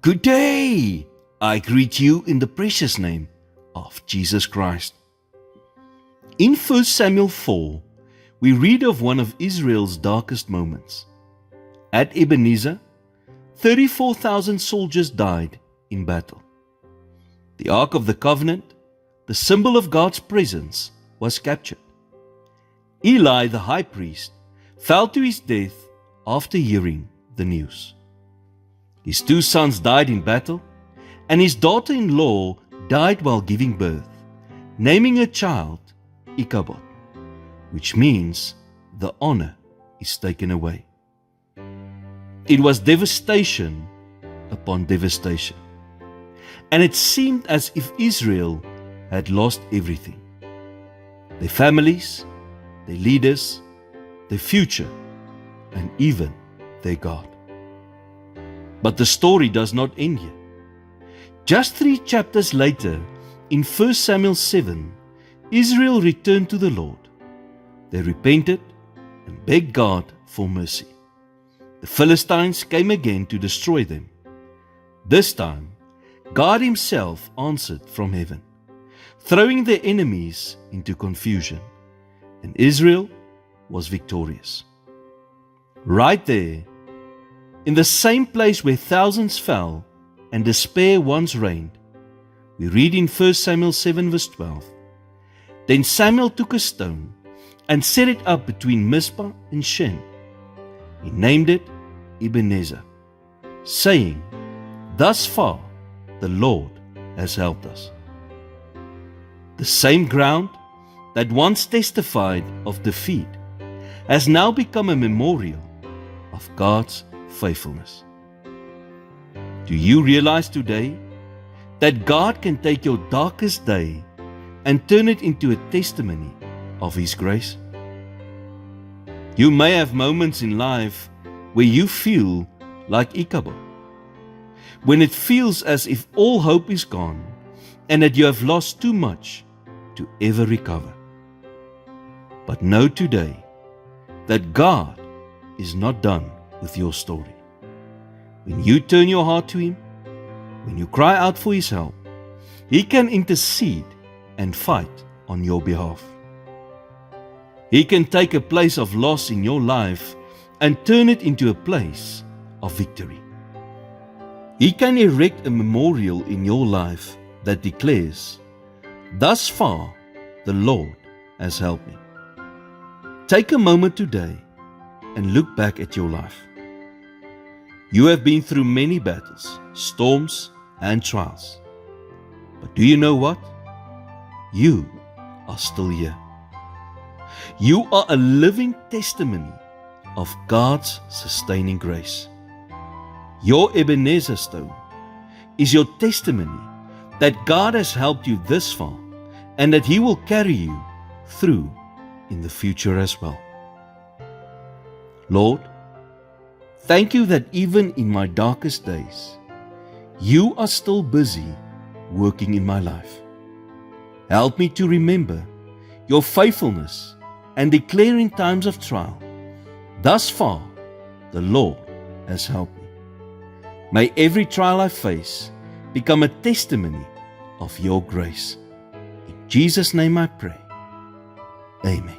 Good day! I greet you in the precious name of Jesus Christ. In 1 Samuel 4, we read of one of Israel's darkest moments. At Ebenezer, 34,000 soldiers died in battle. The Ark of the Covenant, the symbol of God's presence, was captured. Eli, the high priest, fell to his death after hearing the news. His 2 sons died in battle, and his daughter-in-law died while giving birth, naming her child Ichabod, which means the honor is taken away. It was devastation upon devastation, and it seemed as if Israel had lost everything: their families, their leaders, their future, and even their God. But the story does not end here. Just 3 chapters later, in 1 Samuel 7, Israel returned to the Lord. They repented and begged God for mercy. The Philistines came again to destroy them. This time, God Himself answered from heaven, throwing their enemies into confusion, and Israel was victorious. Right there, in the same place where thousands fell and despair once reigned, we read in 1 Samuel 7 verse 12, Then Samuel took a stone and set it up between Mizpah and Shen. He named it Ebenezer, saying, Thus far the Lord has helped us. The same ground that once testified of defeat has now become a memorial of God's faithfulness. Do you realize today that God can take your darkest day and turn it into a testimony of His grace? You may have moments in life where you feel like Ichabod, when it feels as if all hope is gone and that you have lost too much to ever recover. But know today that God is not done with your story. When you turn your heart to Him, when you cry out for His help, He can intercede and fight on your behalf. He can take a place of loss in your life and turn it into a place of victory. He can erect a memorial in your life that declares, Thus far the Lord has helped me. Take a moment today and look back at your life. You have been through many battles, storms, and trials. But do you know what? You are still here. You are a living testimony of God's sustaining grace. Your Ebenezer stone is your testimony that God has helped you this far and that He will carry you through in the future as well. Lord, thank You that even in my darkest days, You are still busy working in my life. Help me to remember Your faithfulness and declare in times of trial, Thus far the Lord has helped me. May every trial I face become a testimony of Your grace. In Jesus' name I pray. Amen.